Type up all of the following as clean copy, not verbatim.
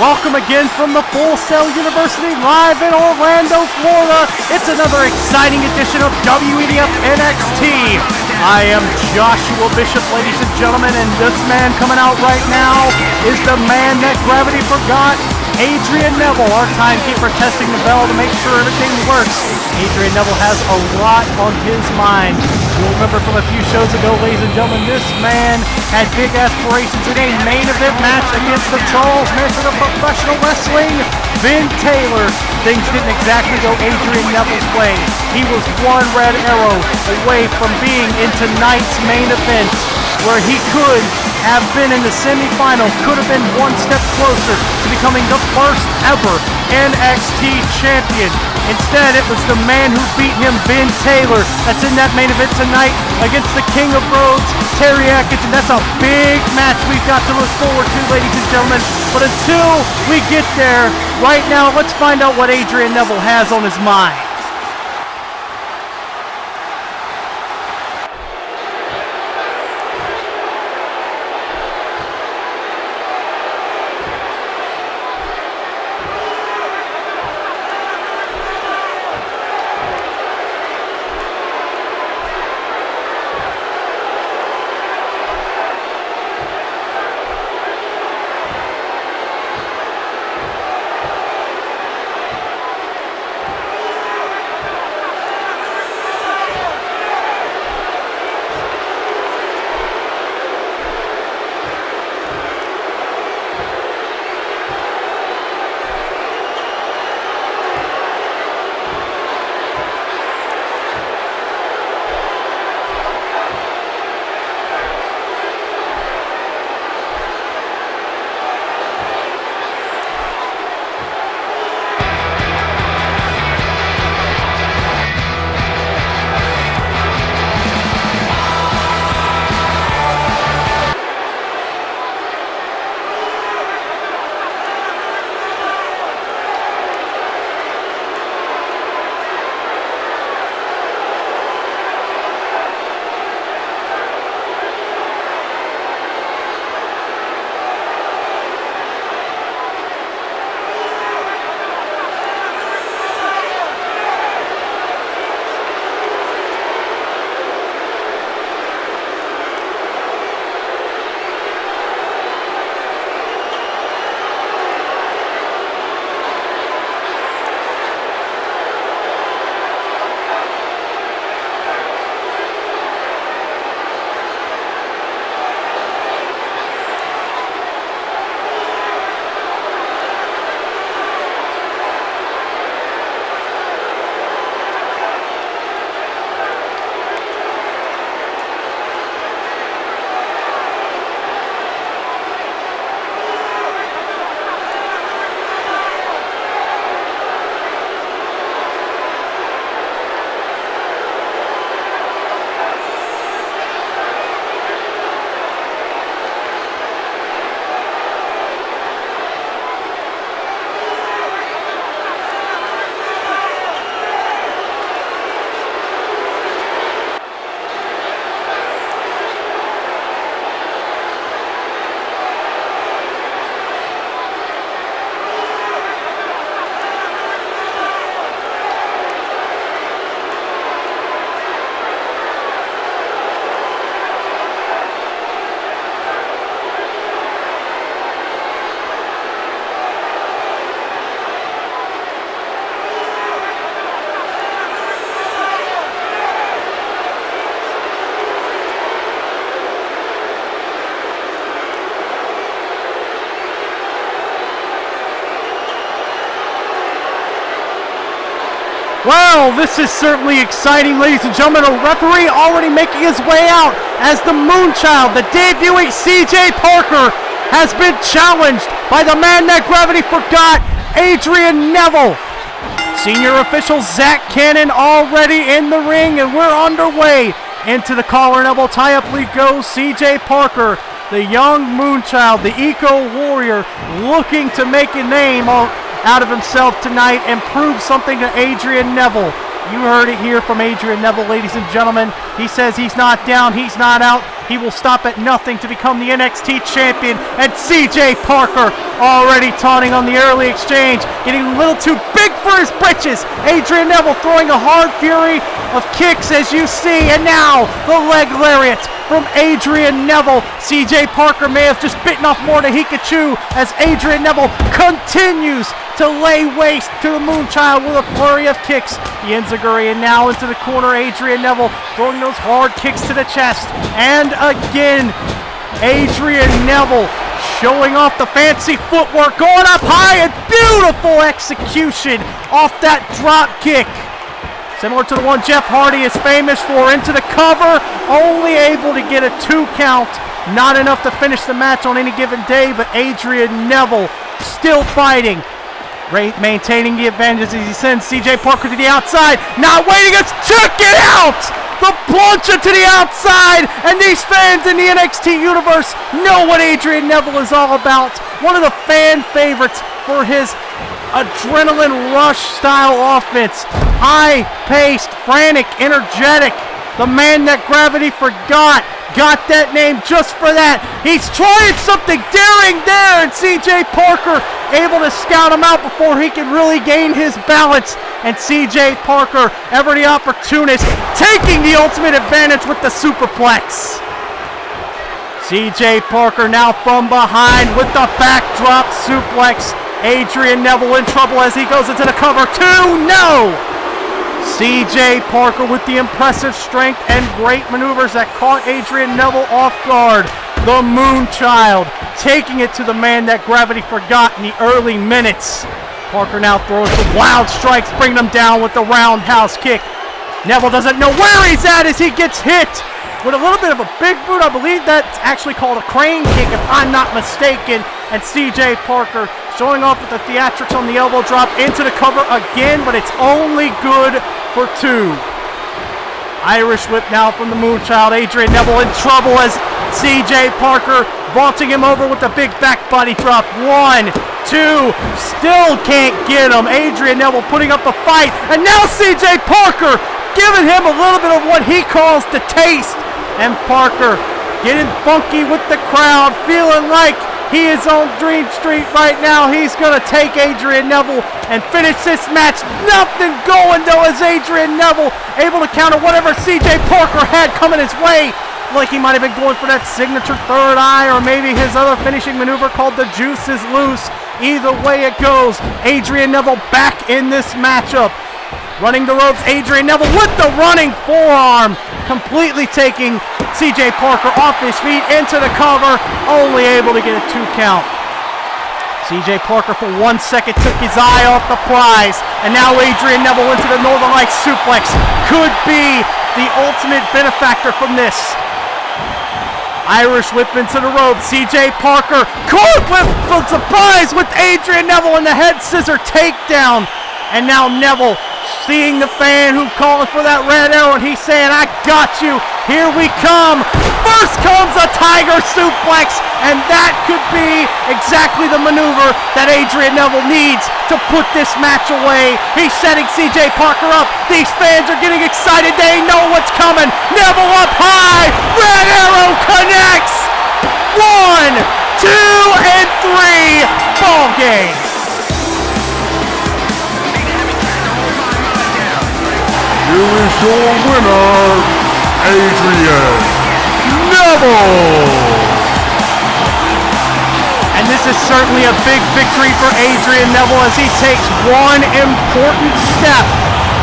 Welcome again from the Full Sail University live in Orlando, Florida. It's another exciting edition of WEDF NXT. I am Joshua Bishop, ladies and gentlemen, and this man coming out right now is the man that gravity forgot, Adrian Neville, our timekeeper, testing the bell to make sure everything works. Adrian Neville has a lot on his mind. You'll remember from a few shows ago, ladies and gentlemen, this man had big aspirations in a main event match against the Charles Manson of professional wrestling, Vin Taylor. Things didn't exactly go Adrian Neville's way. He was one red arrow away from being in tonight's main event, where he could have been in the semifinal, could have been one step closer to becoming the first ever NXT Champion. Instead, it was the man who beat him, Vin Taylor, that's in that main event tonight against the King of Roads, Terry Atkins, and that's a big match we've got to look forward to, ladies and gentlemen. But until we get there, right now, let's find out what Adrian Neville has on his mind. Well, this is certainly exciting, ladies and gentlemen. A referee already making his way out as the Moonchild, the debuting CJ Parker, has been challenged by the man that gravity forgot, Adrian Neville. Senior official Zach Cannon already in the ring, and we're underway into the collar and elbow tie-up. We go. CJ Parker, the young Moonchild, the Eco Warrior, looking to make a name out of himself tonight and prove something to Adrian Neville. You heard it here from Adrian Neville, ladies and gentlemen. He says he's not down, he's not out. He will stop at nothing to become the NXT Champion. And CJ Parker already taunting on the early exchange, getting a little too big for his britches. Adrian Neville throwing a hard fury of kicks, as you see, and now the leg lariat from Adrian Neville. CJ Parker may have just bitten off more than he could chew as Adrian Neville continues to lay waste to the Moonchild with a flurry of kicks. The enziguri, and now into the corner, Adrian Neville throwing those hard kicks to the chest. And again, Adrian Neville showing off the fancy footwork, going up high, and beautiful execution off that drop kick. Similar to the one Jeff Hardy is famous for, into the cover, only able to get a 2 count. Not enough to finish the match on any given day, but Adrian Neville still fighting. Maintaining the advantage as he sends CJ Parker to the outside. Not waiting, it's check it out! The plancha to the outside, and these fans in the NXT universe know what Adrian Neville is all about. One of the fan favorites for his adrenaline rush style offense. High-paced, frantic, energetic. The man that gravity forgot. Got that name just for that. He's trying something daring there, and CJ Parker able to scout him out before he can really gain his balance. And CJ Parker, ever the opportunist, taking the ultimate advantage with the superplex. CJ Parker now from behind with the backdrop suplex. Adrian Neville in trouble as he goes into the cover. 2, no! CJ Parker with the impressive strength and great maneuvers that caught Adrian Neville off guard. The Moonchild taking it to the man that gravity forgot in the early minutes. Parker now throws some wild strikes, bringing him down with the roundhouse kick. Neville doesn't know where he's at as he gets hit with a little bit of a big boot. I believe that's actually called a crane kick if I'm not mistaken. And CJ Parker showing off with the theatrics on the elbow drop into the cover again, but it's only good for 2. Irish whip now from the Moonchild. Adrian Neville in trouble as CJ Parker vaulting him over with the big back body drop. 1, 2, still can't get him. Adrian Neville putting up a fight, and now CJ Parker giving him a little bit of what he calls the taste. And Parker getting funky with the crowd, feeling like he is on Dream Street right now. He's going to take Adrian Neville and finish this match. Nothing going though as Adrian Neville able to counter whatever CJ Parker had coming his way. Like he might have been going for that signature third eye, or maybe his other finishing maneuver called the juice is loose. Either way it goes, Adrian Neville back in this matchup. Running the ropes, Adrian Neville with the running forearm, completely taking CJ Parker off his feet into the cover, only able to get a 2 count. CJ Parker for 1 second took his eye off the prize, and now Adrian Neville into the Northern Lights suplex. Could be the ultimate benefactor from this. Irish whip into the rope. CJ Parker caught with the surprise with Adrian Neville in the head scissor takedown. And now Neville seeing the fan who calling for that red arrow, and he's saying, I got you, here we come. First comes a tiger suplex, and that could be exactly the maneuver that Adrian Neville needs to put this match away. He's setting CJ Parker up. These fans are getting excited. They know what's coming. Neville up high. Red arrow connects. 1, 2, and 3. Ball game. Here is your winner, Adrian Neville. And this is certainly a big victory for Adrian Neville as he takes one important step.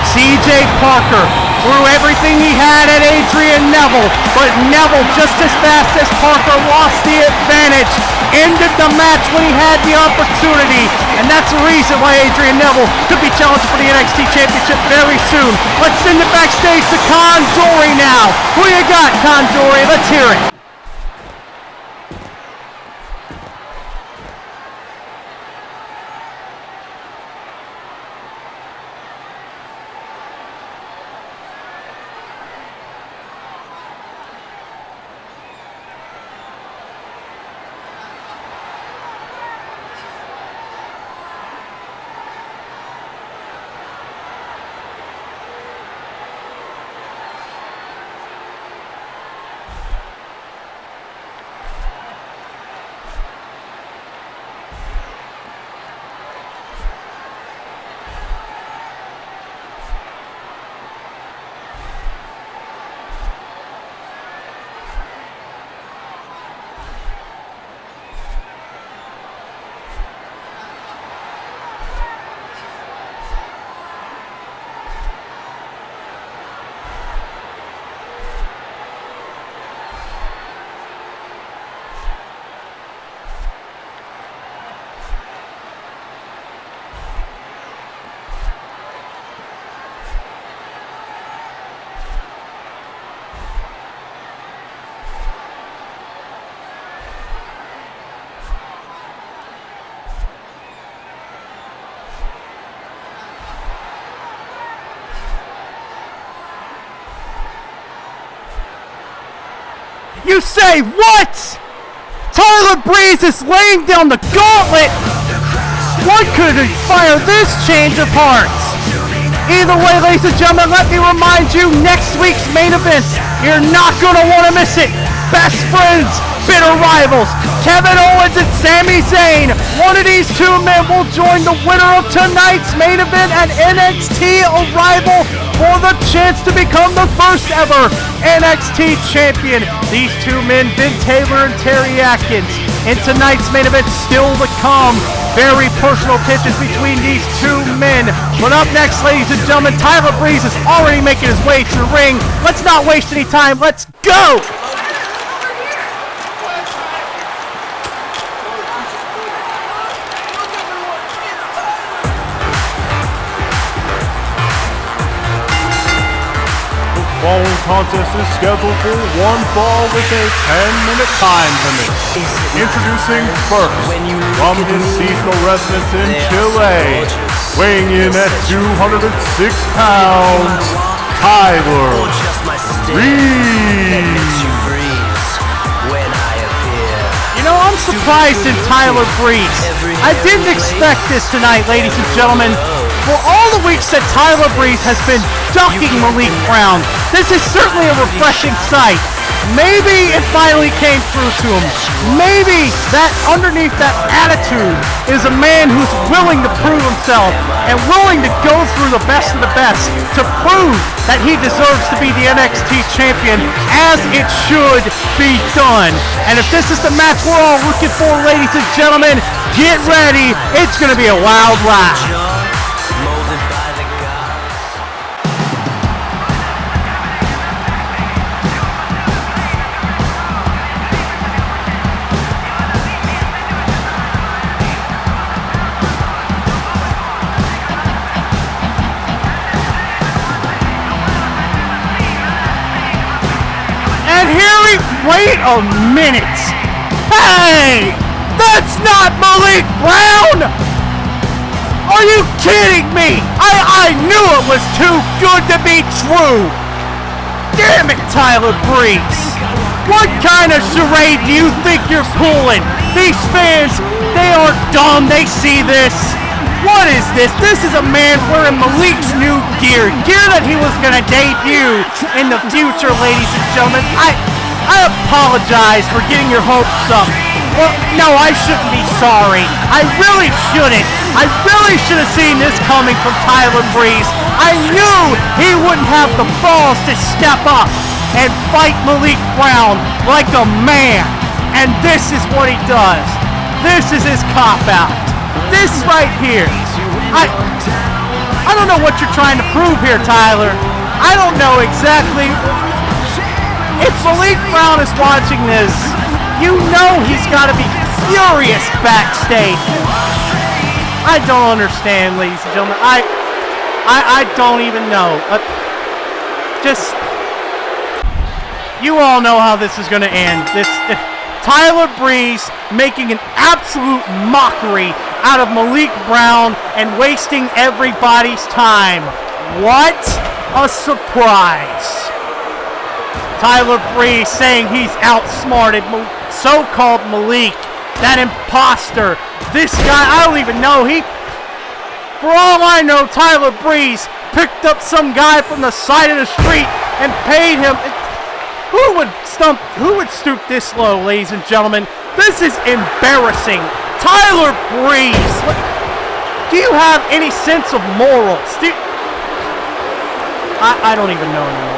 CJ Parker threw everything he had at Adrian Neville, but Neville, just as fast as Parker lost the advantage, ended the match when he had the opportunity, and that's the reason why Adrian Neville could be challenging for the NXT Championship very soon. Let's send it backstage to Condori now. Who you got, Condori? Let's hear it. You say what? Tyler Breeze is laying down the gauntlet. What could inspire this change of heart? Either way, ladies and gentlemen, let me remind you, next week's main event, you're not going to want to miss it. Best friends, bitter rivals, Kevin Owens and Sami Zayn. One of these two men will join the winner of tonight's main event at NXT Arrival for the chance to become the first ever NXT Champion. These two men, Vin Taylor and Terry Atkins. In tonight's main event, still to come. Very personal tensions between these two men. But up next, ladies and gentlemen, Tyler Breeze is already making his way to the ring. Let's not waste any time. Let's go! The following contest is scheduled for one fall with a 10-minute time limit. Introducing first, from his seasonal residence in Chile, weighing in at 206 pounds, Tyler Breeze. You know, I'm surprised in Tyler Breeze. I didn't expect this tonight, ladies and gentlemen. For all the weeks that Tyler Breeze has been ducking Malik Brown, this is certainly a refreshing sight. Maybe it finally came through to him. Maybe that underneath that attitude is a man who's willing to prove himself and willing to go through the best of the best to prove that he deserves to be the NXT Champion as it should be done. And if this is the match we're all looking for, ladies and gentlemen, get ready. It's going to be a wild ride. Wait a minute! Hey! That's not Malik Brown! Are you kidding me? I knew it was too good to be true! Damn it, Tyler Breeze! What kind of charade do you think you're pulling? These fans, they are dumb, they see this. What is this? This is a man wearing Malik's new gear. Gear that he was going to debut in the future, ladies and gentlemen. I apologize for getting your hopes up. Well, no, I shouldn't be sorry. I really shouldn't. I really should have seen this coming from Tyler Breeze. I knew he wouldn't have the balls to step up and fight Malik Brown like a man. And this is what he does. This is his cop-out. This right here. I don't know what you're trying to prove here, Tyler. I don't know exactly. If Malik Brown is watching this, you know he's got to be furious backstage. I don't understand, ladies and gentlemen. I don't even know. You all know how this is going to end. Tyler Breeze making an absolute mockery out of Malik Brown and wasting everybody's time. What a surprise. Tyler Breeze saying he's outsmarted so-called Malik, that imposter. This guy, I don't even know. For all I know, Tyler Breeze picked up some guy from the side of the street and paid him. Who would stoop this low, ladies and gentlemen? This is embarrassing. Tyler Breeze, do you have any sense of morals? I don't even know anymore.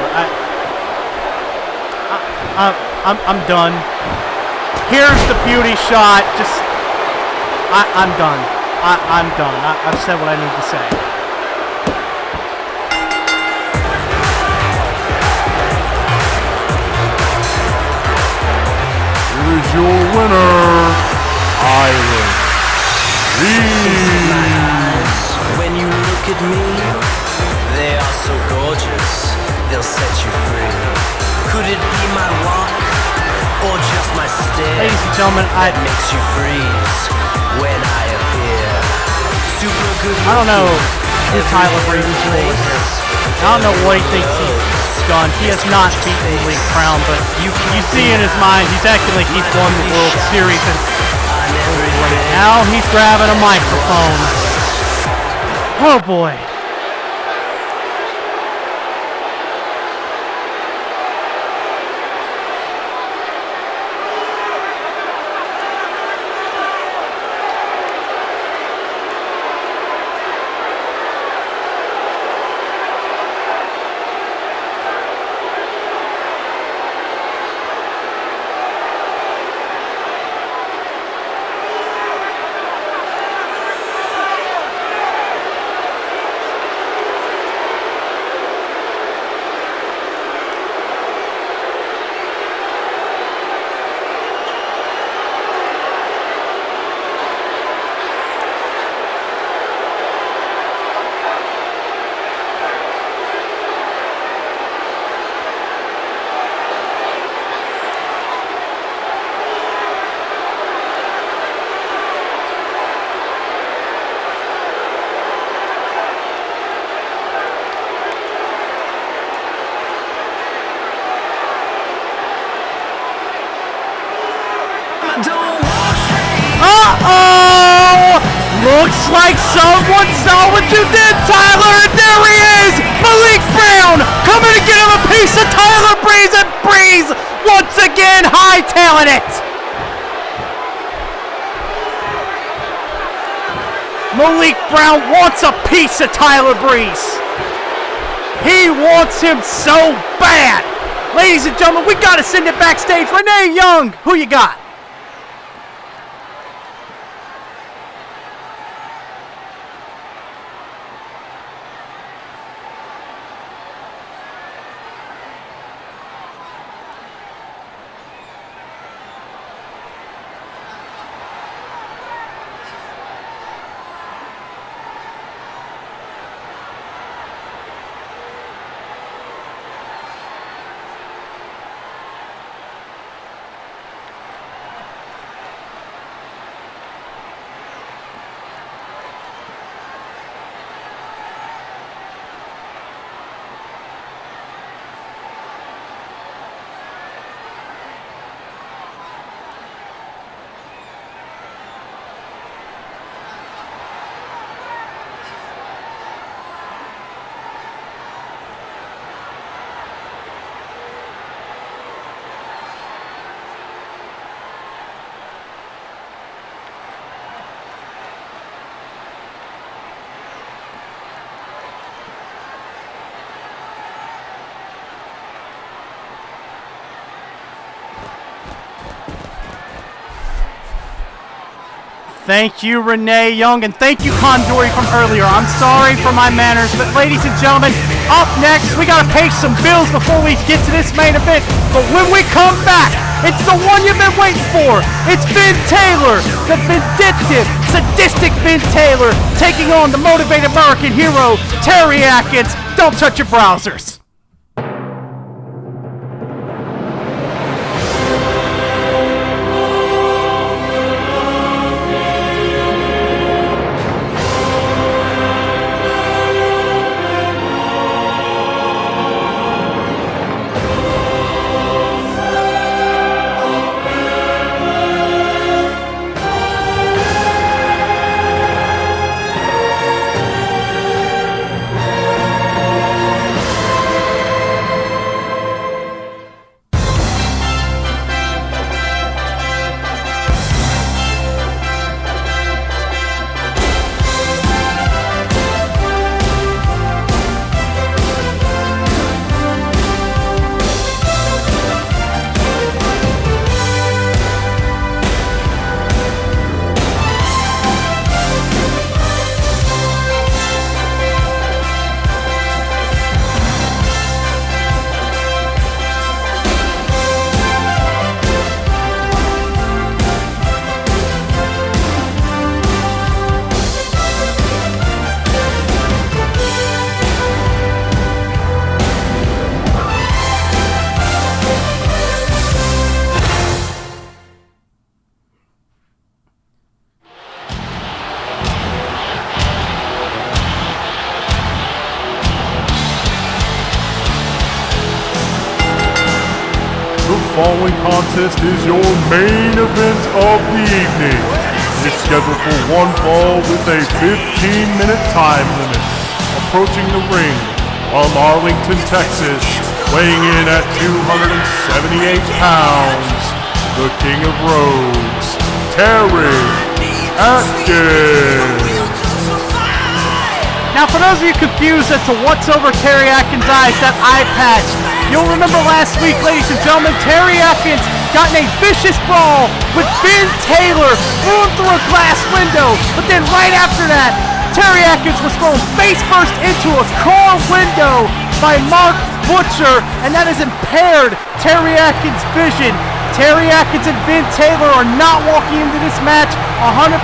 I'm done. Here's the beauty shot. I'm done. I'm done. I've said what I need to say. Here is your winner, Tyler Breeze. When you look at me, they are so gorgeous. They'll set you free. Could it be my walk or just my stare? Ladies and gentlemen, that makes you freeze when I appear. Super good. I don't know who Tyler Breeze is. I don't know what he thinks he is. done. He has not beaten the league crown, but you see in his mind, he's acting like he's won the World Series. And now he's grabbing a microphone. Oh boy. Looks like someone saw what you did, Tyler, and there he is! Malik Brown coming to get him a piece of Tyler Breeze, and Breeze once again hightailing it! Malik Brown wants a piece of Tyler Breeze. He wants him so bad. Ladies and gentlemen, we gotta send it backstage. Renee Young, who you got? Thank you, Renee Young, and thank you, Condori, from earlier. I'm sorry for my manners, but ladies and gentlemen, up next, we gotta pay some bills before we get to this main event. But when we come back, it's the one you've been waiting for. It's Vin Taylor, the vindictive, sadistic Vin Taylor, taking on the Motivated Murican Hero, Terry Atkins. Don't touch your browsers. following contest is your main event of the evening. It's scheduled for one fall with a 15-minute time limit. Approaching the ring from Arlington, Texas, weighing in at 278 pounds, the King of Roads, Terry Atkins. Now, for those of you confused as to what's over Terry Atkins' eyes, that eye patch, you'll remember last week, ladies and gentlemen, Terry Atkins got in a vicious brawl with Vin Taylor, threw him through a glass window, but then right after that, Terry Atkins was thrown face first into a car window by Mark Butcher, and that has impaired Terry Atkins' vision. Terry Atkins and Vin Taylor are not walking into this match 100%,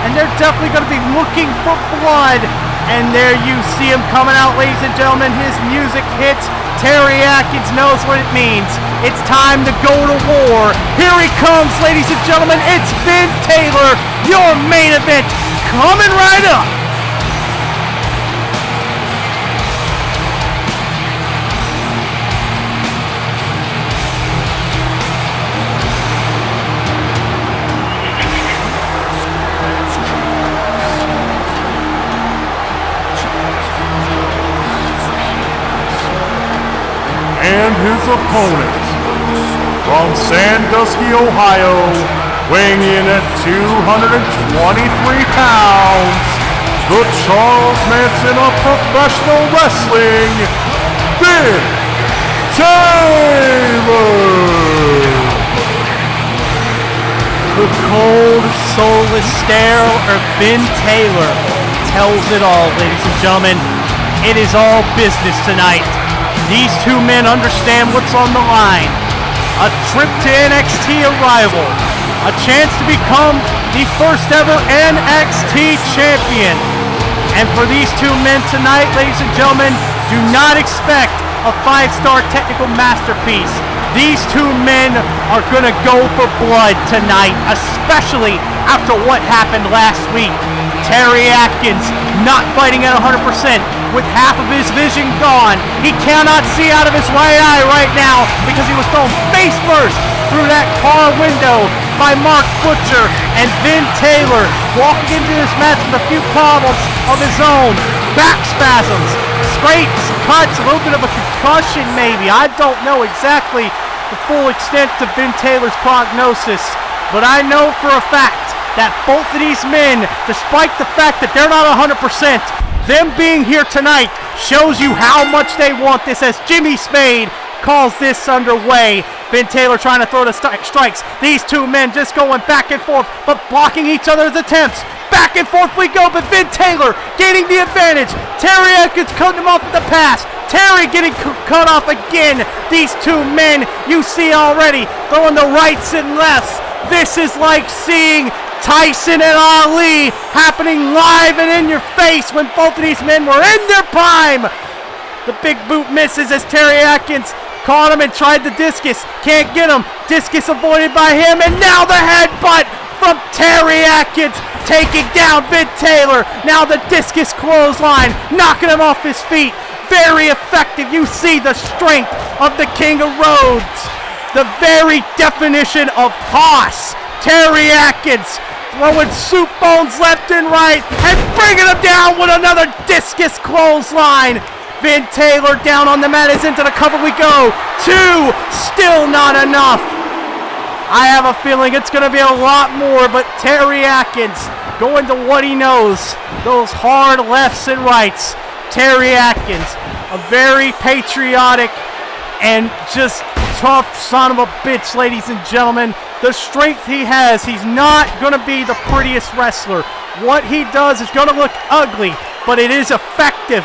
and they're definitely going to be looking for blood. And there you see him coming out, ladies and gentlemen. His music hits. Terry Atkins knows what it means. It's time to go to war. Here he comes, ladies and gentlemen. It's Vin Taylor, your main event, coming right up. And his opponent, from Sandusky, Ohio, weighing in at 223 pounds, the Charles Manson of professional wrestling, Vin Taylor. The cold, soulless stare of Vin Taylor tells it all, ladies and gentlemen. It is all business tonight. These two men understand what's on the line. A trip to NXT arrival. A chance to become the first ever NXT Champion. And for these two men tonight, ladies and gentlemen, do not expect a 5-star technical masterpiece. These two men are going to go for blood tonight, especially after what happened last week. Terry Atkins not fighting at 100%, with half of his vision gone. He cannot see out of his right eye right now because he was thrown face first through that car window by Mark Butcher. And Vin Taylor walking into this match with a few problems of his own. Back spasms, scrapes, cuts, a little bit of a concussion maybe. I don't know exactly the full extent of Vin Taylor's prognosis, but I know for a fact that both of these men, despite the fact that they're not 100%, them being here tonight shows you how much they want this, as Jimmy Spade calls this underway. Vin Taylor trying to throw the strikes. These two men just going back and forth, but blocking each other's attempts. Back and forth we go, but Vin Taylor gaining the advantage. Terry Atkins cutting him off with the pass. Terry getting cut off again. These two men you see already throwing the rights and lefts. This is like seeing Tyson and Ali happening live and in your face when both of these men were in their prime. The big boot misses as Terry Atkins caught him and tried the discus. Can't get him. Discus avoided by him, and now the headbutt from Terry Atkins taking down Vin Taylor. Now the discus clothesline, knocking him off his feet. Very effective. You see the strength of the King of Roads. The very definition of hoss. Terry Atkins throwing soup bones left and right and bringing him down with another discus clothesline. Vin Taylor down on the mat as into the cover we go. 2, still not enough. I have a feeling it's going to be a lot more, but Terry Atkins going to what he knows, those hard lefts and rights. Terry Atkins, a very patriotic and just tough son of a bitch, ladies and gentlemen. The strength he has, he's not going to be the prettiest wrestler. What he does is going to look ugly, but it is effective.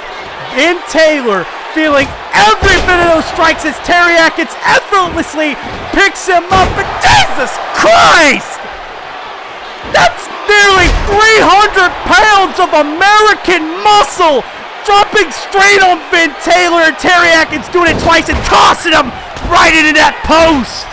Vin Taylor feeling every bit of those strikes as Terry Atkins effortlessly picks him up. But Jesus Christ! That's nearly 300 pounds of American muscle dropping straight on Vin Taylor, and Terry Atkins doing it twice and tossing him right into that post.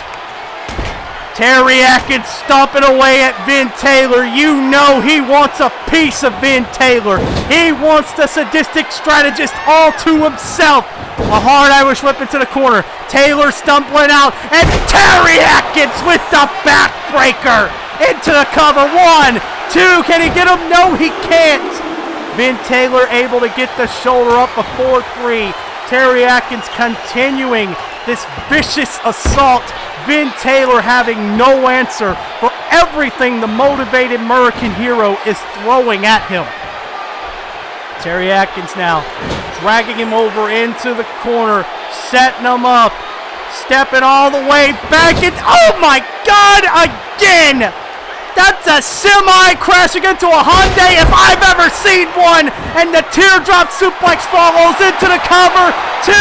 Terry Atkins stomping away at Vin Taylor. You know he wants a piece of Vin Taylor. He wants the sadistic strategist all to himself. A hard Irish whip into the corner. Taylor stumbling out, and Terry Atkins with the backbreaker into the cover. 1, 2, can he get him? No, he can't. Vin Taylor able to get the shoulder up, a 4-3. Terry Atkins continuing this vicious assault. Vin Taylor having no answer for everything the Motivated Murican Hero is throwing at him. Terry Atkins now dragging him over into the corner, setting him up, stepping all the way back. Oh my God, again! That's a semi crashing into a Hyundai if I've ever seen one. And the teardrop suplex follows into the cover. 2,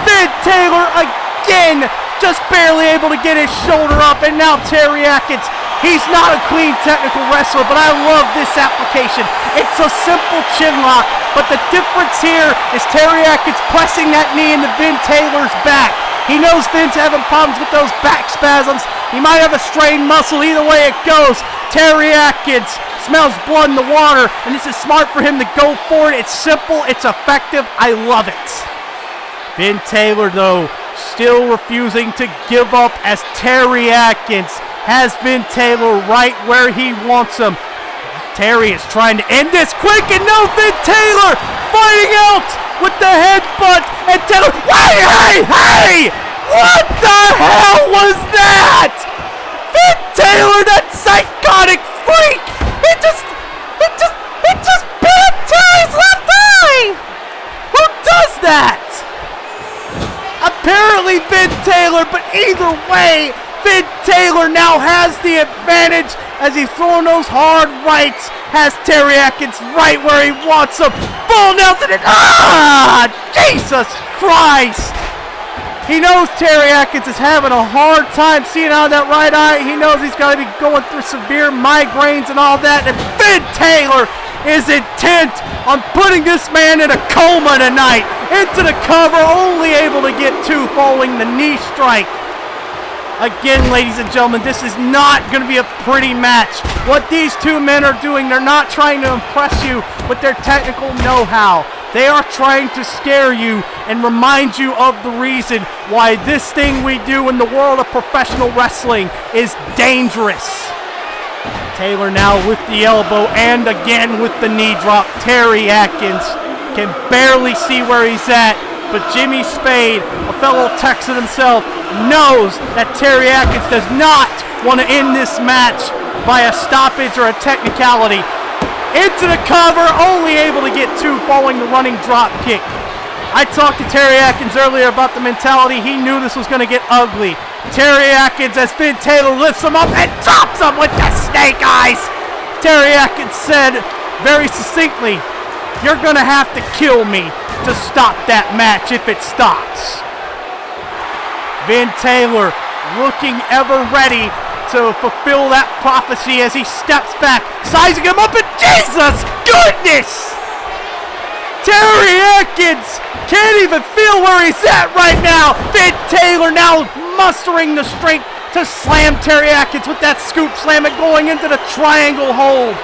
Vin Taylor again, just barely able to get his shoulder up. And now Terry Atkins, he's not a clean technical wrestler, but I love this application. It's a simple chin lock, but the difference here is Terry Atkins pressing that knee into Vin Taylor's back. He knows Vin's having problems with those back spasms. He might have a strained muscle. Either way it goes, Terry Atkins smells blood in the water, and this is smart for him to go for it. It's simple. It's effective. I love it. Vin Taylor, though, still refusing to give up as Terry Atkins has Vin Taylor right where he wants him. Terry is trying to end this quick, and no, Vin Taylor fighting out with the headbutt, and Taylor, hey! What the hell was that? Vin Taylor, that psychotic freak! It just bit Terry's left eye! Who does that? Apparently Vin Taylor, but either way, Vin Taylor now has the advantage as he's throwing those hard rights, has Terry Atkins right where he wants him. Full Nelson, and Jesus Christ! He knows Terry Atkins is having a hard time seeing out of that right eye. He knows he's got to be going through severe migraines and all that. And Vin Taylor is intent on putting this man in a coma tonight. Into the cover, only able to get 2 following the knee strike. Again, ladies and gentlemen, this is not going to be a pretty match. What these 2 men are doing, they're not trying to impress you with their technical know-how. They are trying to scare you and remind you of the reason why this thing we do in the world of professional wrestling is dangerous. Taylor now with the elbow and again with the knee drop. Terry Atkins can barely see where he's at, but Jimmy Spade, a fellow Texan himself, knows that Terry Atkins does not want to end this match by a stoppage or a technicality. Into the cover, only able to get 2 following the running drop kick. I talked to Terry Atkins earlier about the mentality. He knew this was going to get ugly. Terry Atkins, as Vin Taylor lifts him up and drops him with the snake eyes. Terry Atkins said very succinctly, "You're going to have to kill me to stop that match if it stops." Vin Taylor looking ever ready to fulfill that prophecy as he steps back, sizing him up, and Jesus goodness! Terry Atkins can't even feel where he's at right now. Vin Taylor now mustering the strength to slam Terry Atkins with that scoop slam and going into the triangle hold.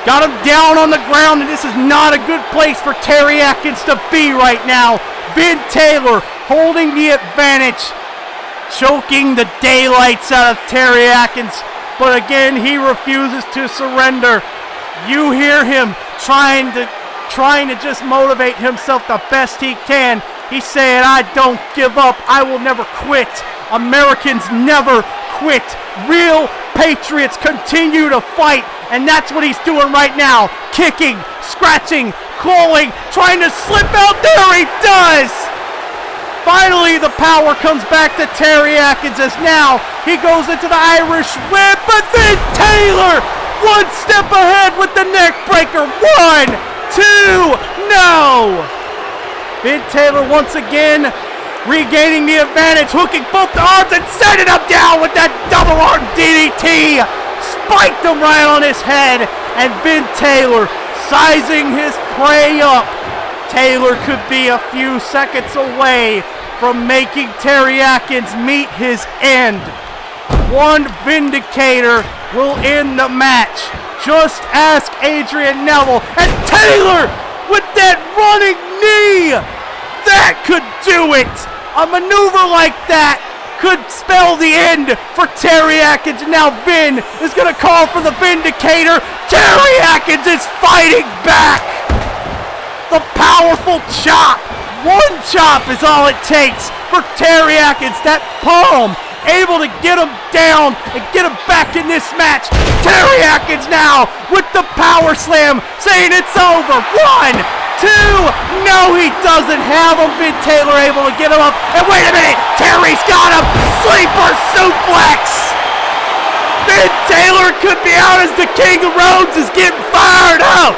Got him down on the ground, and this is not a good place for Terry Atkins to be right now. Vin Taylor holding the advantage, choking the daylights out of Terry Atkins, but again he refuses to surrender. You hear him trying to just motivate himself the best he can. He's saying, "I don't give up. I will never quit. Americans never quit. Real patriots continue to fight." And that's what he's doing right now. Kicking, scratching, clawing, trying to slip out. There he does! Finally, the power comes back to Terry Atkins as now he goes into the Irish whip, but then Taylor, 1 step ahead with the neck breaker. 1, 2, no! Vin Taylor once again regaining the advantage, hooking both the arms and setting him down with that double arm DDT. Spiked him right on his head, and Vin Taylor sizing his prey up. Taylor could be a few seconds away from making Terry Atkins meet his end. One Vindicator will end the match. Just ask Adrian Neville. And Taylor with that running knee. That could do it. A maneuver like that could spell the end for Terry Atkins. Now Vin is going to call for the Vindicator. Terry Atkins is fighting back. The powerful chop. One chop is all it takes for Terry Atkins. That palm able to get him down and get him back in this match. Terry Atkins now with the power slam, saying it's over. 1, 2, no, he doesn't have him. Vin Taylor able to get him up. And wait a minute, Terry's got him. Sleeper suplex. Vin Taylor could be out as the King of Rhodes is getting fired up.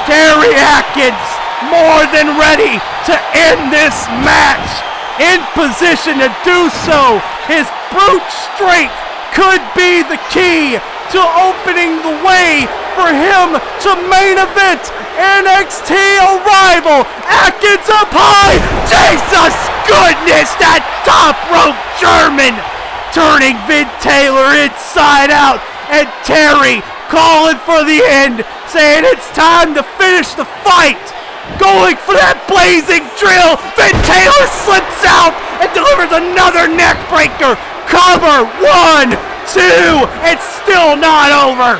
Terry Atkins more than ready to end this match. In position to do so. His brute strength could be the key to opening the way for him to main event NXT Arrival. Atkins up high. Jesus goodness, that top rope German turning Vin Taylor inside out. And Terry calling for the end, saying it's time to finish the fight. Going for that blazing drill. Vin Taylor slips out and delivers another neck breaker. Cover. 1, 2. It's still not over.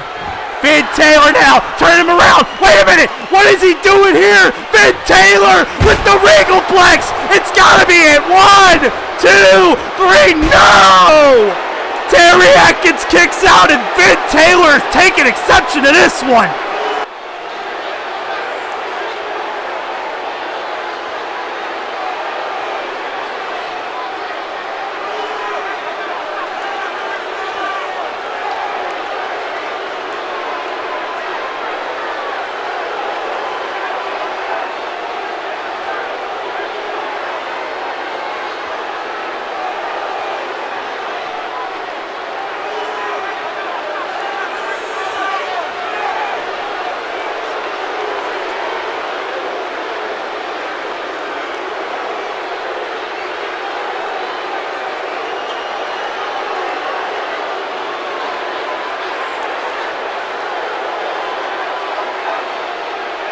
Vin Taylor now. Turn him around. Wait a minute. What is he doing here? Vin Taylor with the Regalplex. It's got to be it. 1, 2, 3. No. Terry Atkins kicks out and Vin Taylor is taking exception to this one.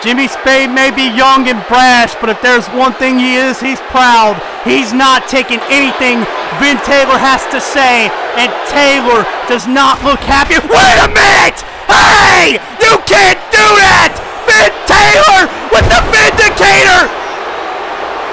Jimmy Spade may be young and brash, but if there's one thing he is, he's proud. He's not taking anything Vin Taylor has to say, and Taylor does not look happy. Wait a minute! Hey! You can't do that! Vin Taylor with the Vindicator!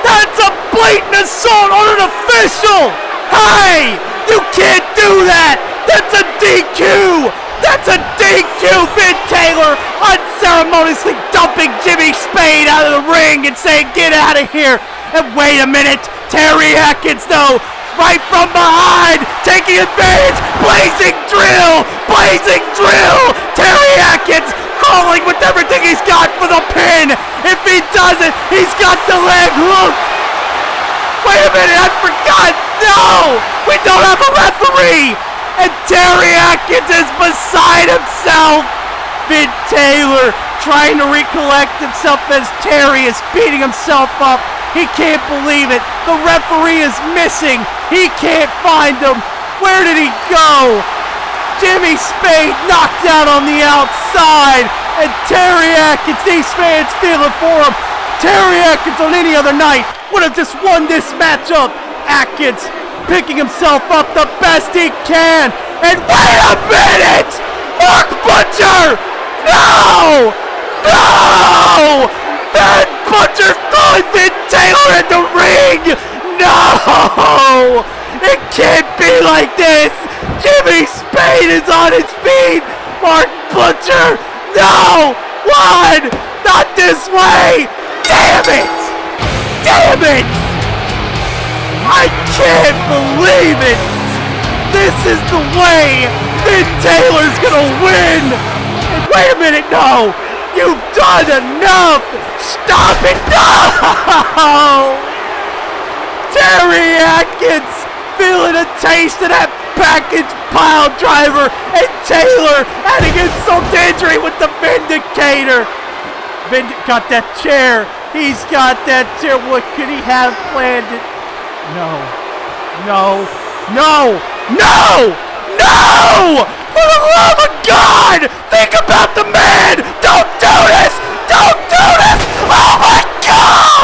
That's a blatant assault on an official! Hey! You can't do that! That's a DQ! That's a DQ! Vin Taylor unceremoniously dumping Jimmy Spade out of the ring and saying, get out of here! And wait a minute! Terry Atkins, though, right from behind, taking advantage! Blazing drill! Blazing drill! Terry Atkins calling with everything he's got for the pin! If he doesn't, he's got the leg hooked! Wait a minute, I forgot! No! We don't have a referee! And Terry Atkins is beside himself! Vin Taylor trying to recollect himself as Terry is beating himself up. He can't believe it. The referee is missing. He can't find him. Where did he go? Jimmy Spade knocked out on the outside. And Terry Atkins, these fans feeling for him. Terry Atkins on any other night would have just won this matchup. Atkins picking himself up the best he can. And wait a minute! Mark Butcher! No! No! That Butcher throwing Vin Taylor in the ring! No! It can't be like this! Jimmy Spade is on his feet! Mark Butcher! No! One! Not this way! Damn it! Damn it! I can't believe it! This is the way Vin Taylor's gonna win! And wait a minute, no! You've done enough! Stop it! No! Terry Atkins feeling a taste of that package pile driver, and Taylor adding insult to injury with the Vindicator! Vin got that chair! He's got that chair! What could he have planned? No. No. No! No! No! For the love of God! Think about the man! Don't do this! Don't do this! Oh my God!